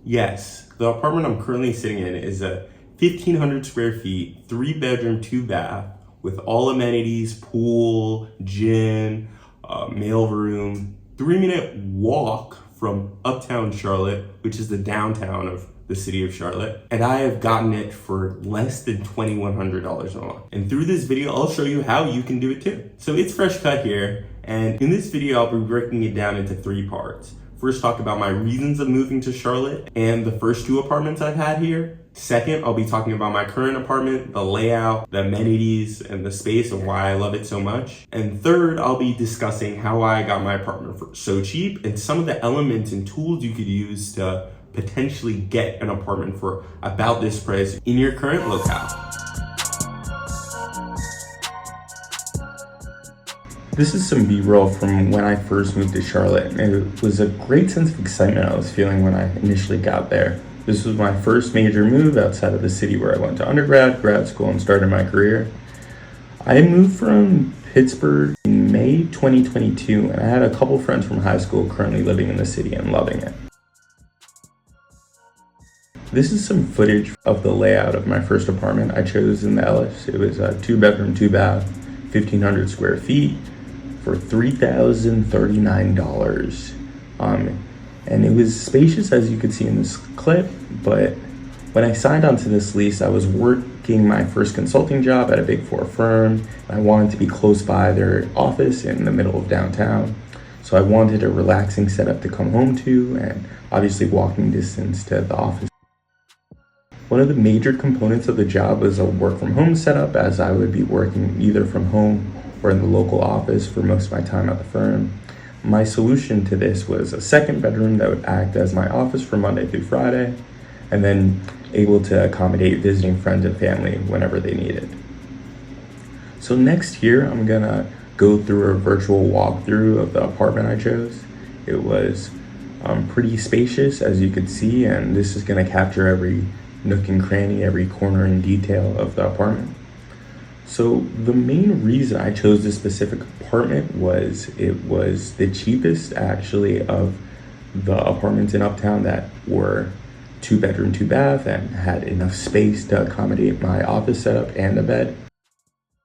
Yes, the apartment I'm currently sitting in is a 1,500 square feet, 3-bedroom, 2-bath with all amenities, pool, gym, mailroom, 3-minute walk from uptown Charlotte, which is the downtown of the city of Charlotte. And I have gotten it for less than $2,100 a month. And through this video, I'll show you how you can do it too. So it's FreshCut here. And in this video, I'll be breaking it down into 3 parts. First, talk about my reasons of moving to Charlotte and the first 2 apartments I've had here. Second, I'll be talking about my current apartment, the layout, the amenities, and the space and why I love it so much. And third, I'll be discussing how I got my apartment for so cheap and some of the elements and tools you could use to potentially get an apartment for about this price in your current locale. This is some B-roll from when I first moved to Charlotte, and it was a great sense of excitement I was feeling when I initially got there. This was my first major move outside of the city where I went to undergrad, grad school, and started my career. I moved from Pittsburgh in May 2022, and I had a couple friends from high school currently living in the city and loving it. This is some footage of the layout of my first apartment I chose in the Ellis. It was a 2-bedroom, 2-bath, 1,500 square feet for $3,039. And it was spacious, as you could see in this clip, but when I signed onto this lease, I was working my first consulting job at a Big 4 firm. I wanted to be close by their office in the middle of downtown. So I wanted a relaxing setup to come home to, and obviously walking distance to the office. One of the major components of the job was a work from home setup, as I would be working either from home or in the local office for most of my time at the firm. My solution to this was a 2nd bedroom that would act as my office for Monday through Friday, and then able to accommodate visiting friends and family whenever they needed. So next here, I'm gonna go through a virtual walkthrough of the apartment I chose. It was pretty spacious, as you could see, and this is gonna capture every nook and cranny, every corner and detail of the apartment. So the main reason I chose this specific apartment was it was the cheapest actually of the apartments in Uptown that were 2-bedroom, 2-bath and had enough space to accommodate my office setup and a bed.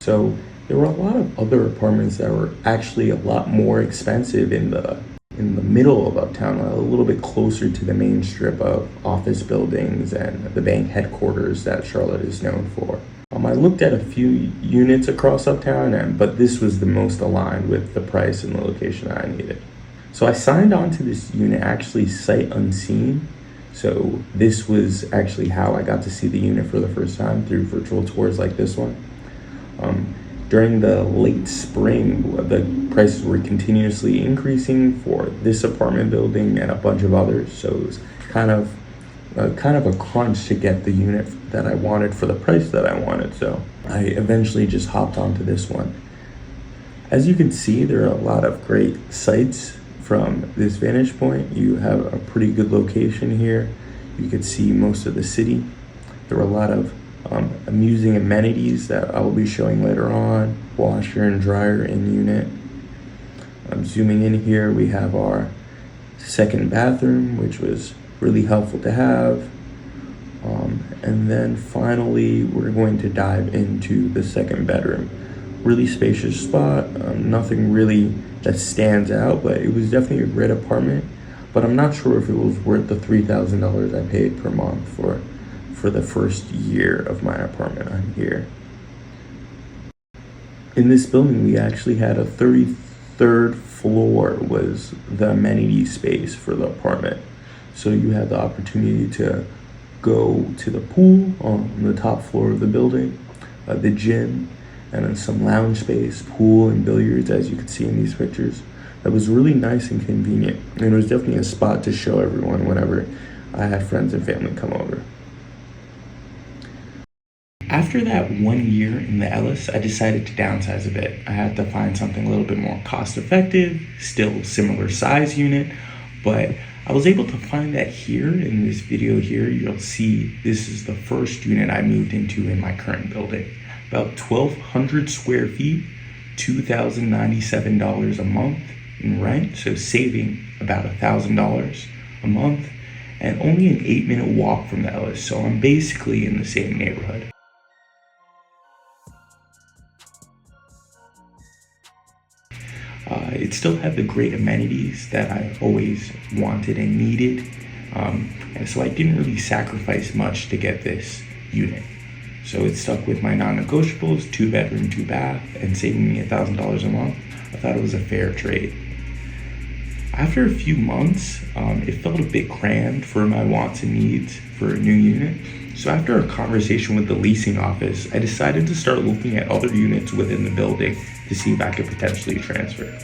So there were a lot of other apartments that were actually a lot more expensive in the middle of Uptown, a little bit closer to the main strip of office buildings and the bank headquarters that Charlotte is known for. I looked at a few units across Uptown, but this was the most aligned with the price and the location I needed. So I signed on to this unit actually sight unseen. So this was actually how I got to see the unit for the first time, through virtual tours like this one. During the late spring, the prices were continuously increasing for this apartment building and a bunch of others. So it was kind of a crunch to get the unit that I wanted for the price that I wanted. So I eventually just hopped onto this one. As you can see, there are a lot of great sights from this vantage point. You have a pretty good location here. You could see most of the city. There were a lot of amusing amenities that I will be showing later on. Washer and dryer in unit. I'm zooming in here. We have our 2nd bathroom, which was really helpful to have. And then finally, we're going to dive into the 2nd bedroom. Really spacious spot, nothing really that stands out, but it was definitely a great apartment. But I'm not sure if it was worth the $3,000 I paid per month for the first year of my apartment on here. In this building, we actually had a 33rd floor was the amenity space for the apartment. So you had the opportunity to go to the pool on the top floor of the building, the gym, and then some lounge space, pool and billiards, as you can see in these pictures. That was really nice and convenient. And it was definitely a spot to show everyone whenever I had friends and family come over. After that 1 year in the Ellis, I decided to downsize a bit. I had to find something a little bit more cost effective, still similar size unit, but I was able to find that here in this video here. You'll see this is the first unit I moved into in my current building. About 1,200 square feet, $2,097 a month in rent, so saving about $1,000 a month. and only an 8-minute walk from the Ellis, so I'm basically in the same neighborhood. It still had the great amenities that I always wanted and needed, and so I didn't really sacrifice much to get this unit. So it stuck with my non-negotiables, 2-bedroom, 2-bath, and saving me $1,000 a month. I thought it was a fair trade. After a few months, it felt a bit crammed for my wants and needs for a new unit. So after a conversation with the leasing office, I decided to start looking at other units within the building to see if I could potentially transfer.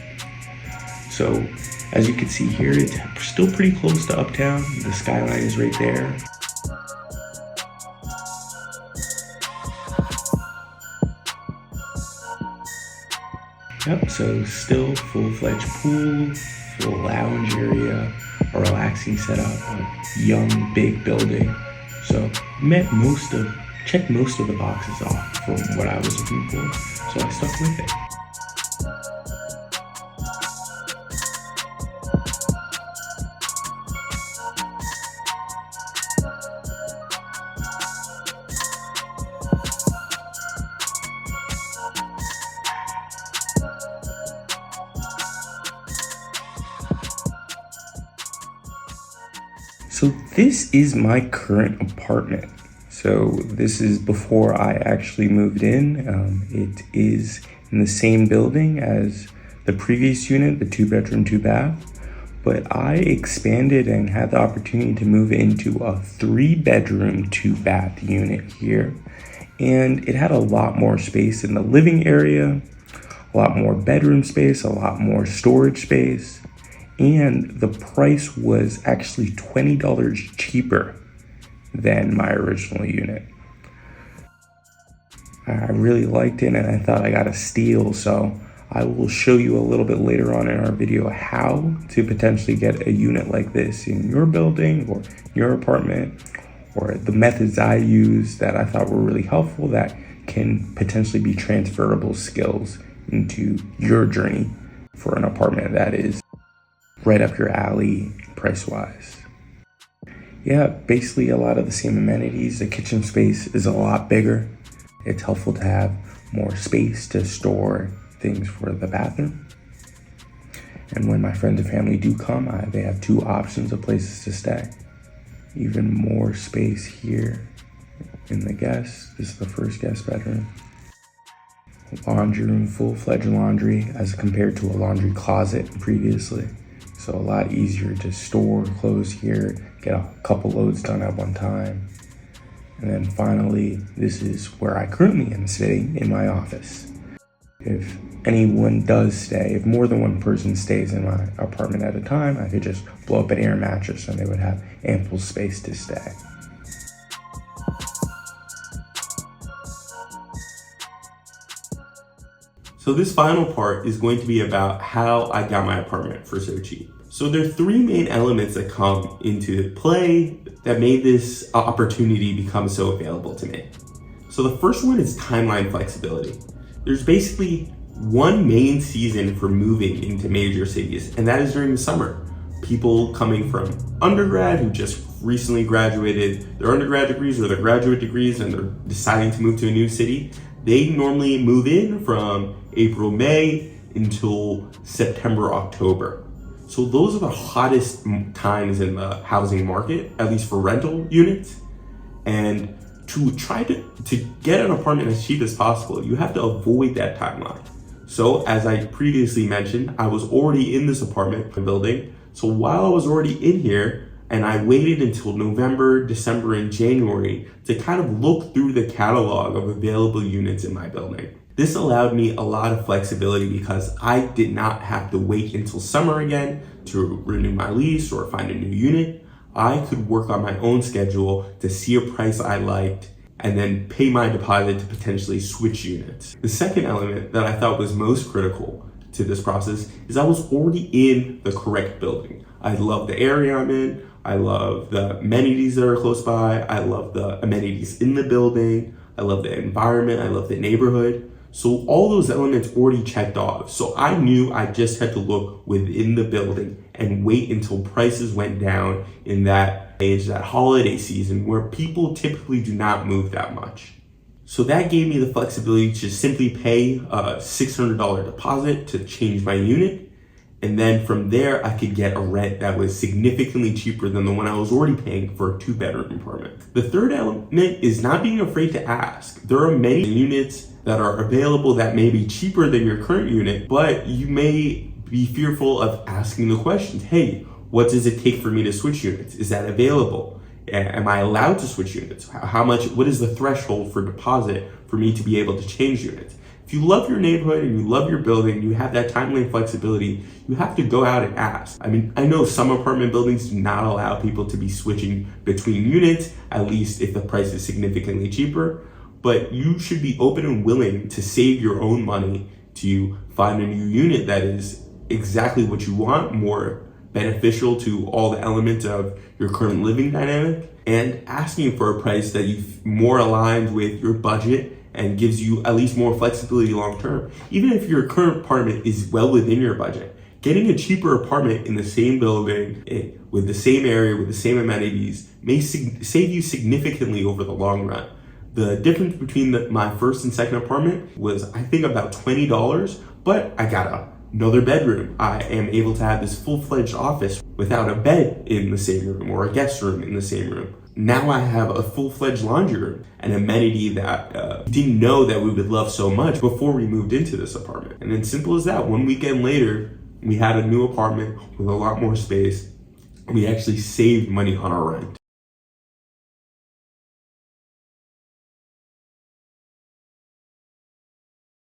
So as you can see here, it's still pretty close to Uptown. The skyline is right there. Yep, so still full-fledged pool, full lounge area, a relaxing setup, a young, big building. So checked most of the boxes off from what I was looking for, so I stuck with it. So this is my current apartment. So this is before I actually moved in. It is in the same building as the previous unit, the 2-bedroom, 2-bath, but I expanded and had the opportunity to move into a 3-bedroom, 2-bath unit here. And it had a lot more space in the living area, a lot more bedroom space, a lot more storage space. And the price was actually $20 cheaper than my original unit. I really liked it and I thought I got a steal, so I will show you a little bit later on in our video how to potentially get a unit like this in your building or your apartment, or the methods I use that I thought were really helpful that can potentially be transferable skills into your journey for an apartment that is right up your alley price-wise. Yeah, basically a lot of the same amenities. The kitchen space is a lot bigger. It's helpful to have more space to store things for the bathroom. And when my friends and family do come, they have 2 options of places to stay. Even more space here in the guest. This is the first guest bedroom. Laundry room, full-fledged laundry as compared to a laundry closet previously. So a lot easier to store clothes here, get a couple loads done at one time. And then finally, this is where I currently am sitting in my office. If anyone does stay, if more than one person stays in my apartment at a time, I could just blow up an air mattress and they would have ample space to stay. So this final part is going to be about how I got my apartment for so cheap. So there are 3 main elements that come into play that made this opportunity become so available to me. So the first one is timeline flexibility. There's basically one main season for moving into major cities, and that is during the summer. People coming from undergrad who just recently graduated their undergrad degrees or their graduate degrees and they're deciding to move to a new city, they normally move in from April, May until September, October. So those are the hottest times in the housing market, at least for rental units. And to try to get an apartment as cheap as possible, you have to avoid that timeline. So as I previously mentioned, I was already in this apartment building. So while I was already in here, and I waited until November, December, and January to kind of look through the catalog of available units in my building. This allowed me a lot of flexibility because I did not have to wait until summer again to renew my lease or find a new unit. I could work on my own schedule to see a price I liked and then pay my deposit to potentially switch units. The second element that I thought was most critical to this process is I was already in the correct building. I love the area I'm in. I love the amenities that are close by. I love the amenities in the building. I love the environment. I love the neighborhood. So all those elements already checked off. So I knew I just had to look within the building and wait until prices went down in that age, that holiday season where people typically do not move that much. So that gave me the flexibility to simply pay a $600 deposit to change my unit. And then from there, I could get a rent that was significantly cheaper than the one I was already paying for a 2-bedroom apartment. The third element is not being afraid to ask. There are many units that are available that may be cheaper than your current unit, but you may be fearful of asking the questions. Hey, what does it take for me to switch units? Is that available? Am I allowed to switch units? What is the threshold for deposit for me to be able to change units? If you love your neighborhood and you love your building, you have that time lane flexibility, you have to go out and ask. I mean, I know some apartment buildings do not allow people to be switching between units, at least if the price is significantly cheaper, but you should be open and willing to save your own money to find a new unit that is exactly what you want, more beneficial to all the elements of your current living dynamic, and asking for a price that you've more aligned with your budget and gives you at least more flexibility long term. Even if your current apartment is well within your budget, getting a cheaper apartment in the same building, with the same area, with the same amenities, may save you significantly over the long run. The difference between my first and second apartment was, I think, about $20, but I got another bedroom. I am able to have this full-fledged office without a bed in the same room or a guest room in the same room. Now I have a full-fledged laundry room, an amenity that didn't know that we would love so much before we moved into this apartment. And it's simple as that. One weekend later, we had a new apartment with a lot more space. We actually saved money on our rent.